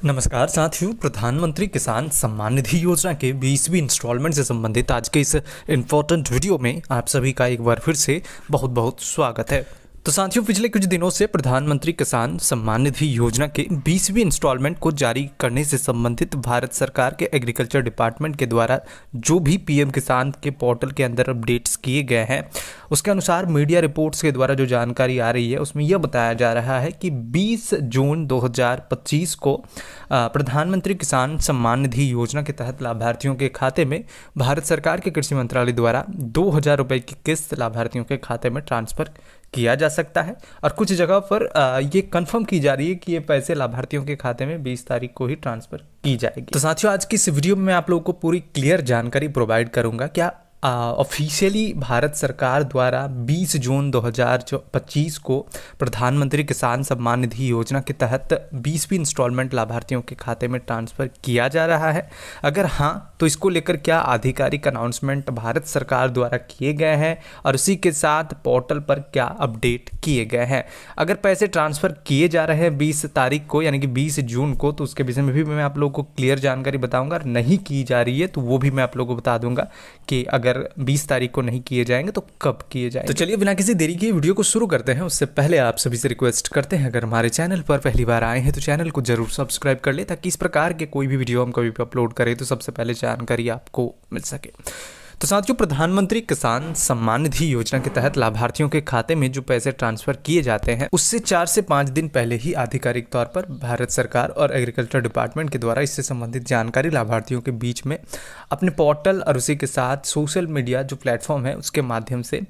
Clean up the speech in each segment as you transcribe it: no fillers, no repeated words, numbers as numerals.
नमस्कार साथियों, प्रधानमंत्री किसान सम्मान निधि योजना के 20वीं इंस्टॉलमेंट से संबंधित आज के इस इम्पोर्टेंट वीडियो में आप सभी का एक बार फिर से बहुत बहुत स्वागत है। तो साथियों, पिछले कुछ दिनों से प्रधानमंत्री किसान सम्मान निधि योजना के 20वीं इंस्टॉलमेंट को जारी करने से संबंधित भारत सरकार के एग्रीकल्चर डिपार्टमेंट के द्वारा जो भी पीएम किसान के पोर्टल के अंदर अपडेट्स किए गए हैं, उसके अनुसार मीडिया रिपोर्ट्स के द्वारा जो जानकारी आ रही है उसमें यह बताया जा रहा है कि 20 जून 2025 को प्रधानमंत्री किसान सम्मान निधि योजना के तहत लाभार्थियों के खाते में भारत सरकार के कृषि मंत्रालय द्वारा 2,000 रुपये की किस्त लाभार्थियों के खाते में ट्रांसफ़र किया जा सकता है। और कुछ जगह पर ये कंफर्म की जा रही है कि ये पैसे लाभार्थियों के खाते में 20 तारीख को ही ट्रांसफ़र की जाएगी। तो साथियों, आज की इस वीडियो में मैं आप लोगों को पूरी क्लियर जानकारी प्रोवाइड करूंगा। क्या ऑफिशियली भारत सरकार द्वारा 20 जून 2025 को प्रधानमंत्री किसान सम्मान निधि योजना के तहत 20वीं इंस्टॉलमेंट लाभार्थियों के खाते में ट्रांसफ़र किया जा रहा है? अगर हाँ, तो इसको लेकर क्या आधिकारिक अनाउंसमेंट भारत सरकार द्वारा किए गए हैं और उसी के साथ पोर्टल पर क्या अपडेट किए गए हैं? अगर पैसे ट्रांसफ़र किए जा रहे हैं 20 तारीख को यानी कि 20 जून को, तो उसके विषय में भी मैं आप लोगों को क्लियर जानकारी बताऊँगा। और नहीं की जा रही है तो वो भी मैं आप लोगों को बता दूंगा कि अगर 20 तारीख को नहीं किए जाएंगे तो कब किए जाएंगे। तो चलिए बिना किसी देरी के वीडियो को शुरू करते हैं। उससे पहले आप सभी से रिक्वेस्ट करते हैं, अगर हमारे चैनल पर पहली बार आए हैं तो चैनल को जरूर सब्सक्राइब कर ले, ताकि इस प्रकार के कोई भी वीडियो हम कभी भी अपलोड करें तो सबसे पहले जानकारी आपको मिल सके। तो साथियों, प्रधानमंत्री किसान सम्मान निधि योजना के तहत लाभार्थियों के खाते में जो पैसे ट्रांसफर किए जाते हैं, उससे 4 से 5 दिन पहले ही आधिकारिक तौर पर भारत सरकार और एग्रीकल्चर डिपार्टमेंट के द्वारा इससे संबंधित जानकारी लाभार्थियों के बीच में अपने पोर्टल और उसी के साथ सोशल मीडिया जो प्लेटफॉर्म है उसके माध्यम से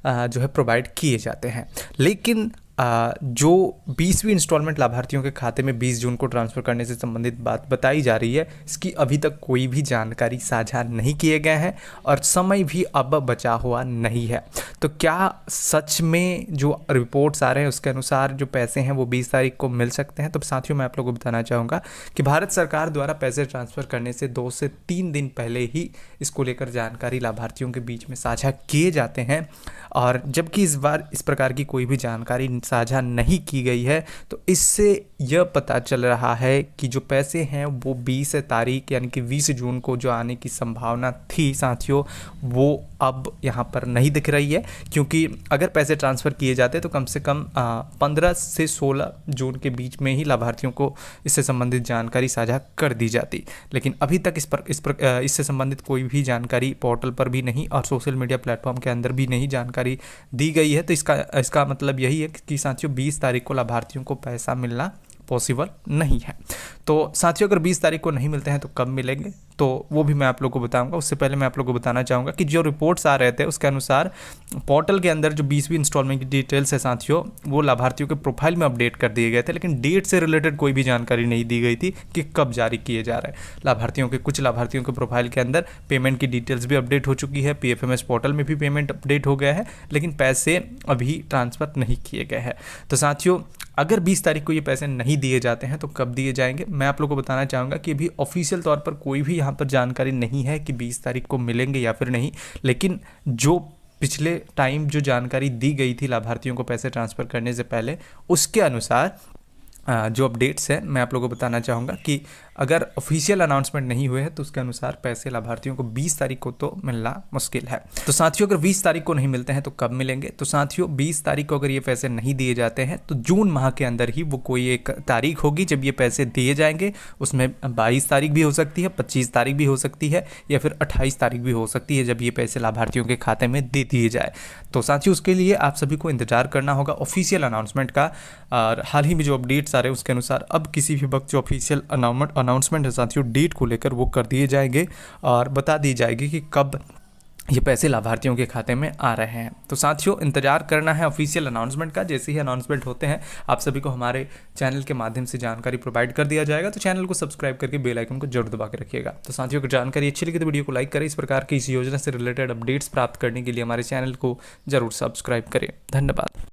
जो है प्रोवाइड किए जाते हैं। लेकिन जो 20वीं इंस्टॉलमेंट लाभार्थियों के खाते में 20 जून को ट्रांसफ़र करने से संबंधित बात बताई जा रही है, इसकी अभी तक कोई भी जानकारी साझा नहीं किए गए हैं और समय भी अब बचा हुआ नहीं है। तो क्या सच में जो रिपोर्ट्स आ रहे हैं उसके अनुसार जो पैसे हैं वो 20 तारीख को मिल सकते हैं? तो साथियों, मैं आप लोगों को बताना चाहूँगा कि भारत सरकार द्वारा पैसे ट्रांसफ़र करने से 2 से 3 दिन पहले ही इसको लेकर जानकारी लाभार्थियों के बीच में साझा किए जाते हैं। और जबकि इस बार इस प्रकार की कोई भी जानकारी साझा नहीं की गई है, तो इससे यह पता चल रहा है कि जो पैसे हैं वो 20 तारीख यानी कि 20 जून को जो आने की संभावना थी साथियों, वो अब यहाँ पर नहीं दिख रही है। क्योंकि अगर पैसे ट्रांसफ़र किए जाते तो कम से कम 15 से 16 जून के बीच में ही लाभार्थियों को इससे संबंधित जानकारी साझा कर दी जाती। लेकिन अभी तक इससे संबंधित कोई भी जानकारी पोर्टल पर भी नहीं और सोशल मीडिया प्लेटफॉर्म के अंदर भी नहीं जानकारी दी गई है। तो इसका मतलब यही है कि साथियों 20 तारीख को लाभार्थियों को पैसा मिलना पॉसिबल नहीं है। तो साथियों, अगर 20 तारीख को नहीं मिलते हैं तो कब मिलेंगे, तो वो भी मैं आप लोगों को बताऊंगा। उससे पहले मैं आप लोगों को बताना चाहूँगा कि जो रिपोर्ट्स आ रहे थे उसके अनुसार पोर्टल के अंदर जो 20वीं इंस्टॉलमेंट की डिटेल्स है साथियों, वो लाभार्थियों के प्रोफाइल में अपडेट कर दिए गए थे, लेकिन डेट से रिलेटेड कोई भी जानकारी नहीं दी गई थी कि कब जारी किए जा रहे हैं। कुछ लाभार्थियों के प्रोफाइल के अंदर पेमेंट की डिटेल्स भी अपडेट हो चुकी है, PFMS पोर्टल में भी पेमेंट अपडेट हो गया है, लेकिन पैसे अभी ट्रांसफ़र नहीं किए गए हैं। तो साथियों, अगर 20 तारीख को ये पैसे नहीं दिए जाते हैं तो कब दिए जाएंगे, मैं आप लोगों को बताना चाहूँगा कि अभी ऑफिशियल तौर पर कोई भी यहाँ पर जानकारी नहीं है कि 20 तारीख को मिलेंगे या फिर नहीं। लेकिन जो पिछले टाइम जो जानकारी दी गई थी लाभार्थियों को पैसे ट्रांसफ़र करने से पहले, उसके अनुसार जो अपडेट्स हैं मैं आप लोगों को बताना चाहूँगा कि अगर ऑफिशियल अनाउंसमेंट नहीं हुए हैं तो उसके अनुसार पैसे लाभार्थियों को 20 तारीख को तो मिलना मुश्किल है। तो साथियों, अगर 20 तारीख को नहीं मिलते हैं तो कब मिलेंगे? तो साथियों, 20 तारीख को अगर ये पैसे नहीं दिए जाते हैं तो जून माह के अंदर ही वो कोई एक तारीख होगी जब ये पैसे दिए जाएंगे। उसमें 22 तारीख भी हो सकती है, 25 तारीख भी हो सकती है, या फिर 28 तारीख भी हो सकती है जब ये पैसे लाभार्थियों के खाते में दे दिए जाए। तो साथियों, उसके लिए आप सभी को इंतजार करना होगा ऑफिशियल अनाउंसमेंट का। और हाल ही में जो अपडेट्स आ रहे हैं उसके अनुसार अब किसी भी वक्त जो ऑफिशियल अनाउंसमेंट है साथियों, डेट को लेकर वो कर दिए जाएंगे और बता दी जाएगी कि कब ये पैसे लाभार्थियों के खाते में आ रहे हैं। तो साथियों, इंतजार करना है ऑफिशियल अनाउंसमेंट का। जैसे ही अनाउंसमेंट होते हैं आप सभी को हमारे चैनल के माध्यम से जानकारी प्रोवाइड कर दिया जाएगा। तो चैनल को सब्सक्राइब करके बेल आइकन को जरूर दबा के रखिएगा। तो साथियों, अगर जानकारी अच्छी लगी तो वीडियो को लाइक करें। इस प्रकार की इस योजना से रिलेटेड अपडेट्स प्राप्त करने के लिए हमारे चैनल को जरूर सब्सक्राइब करें। धन्यवाद।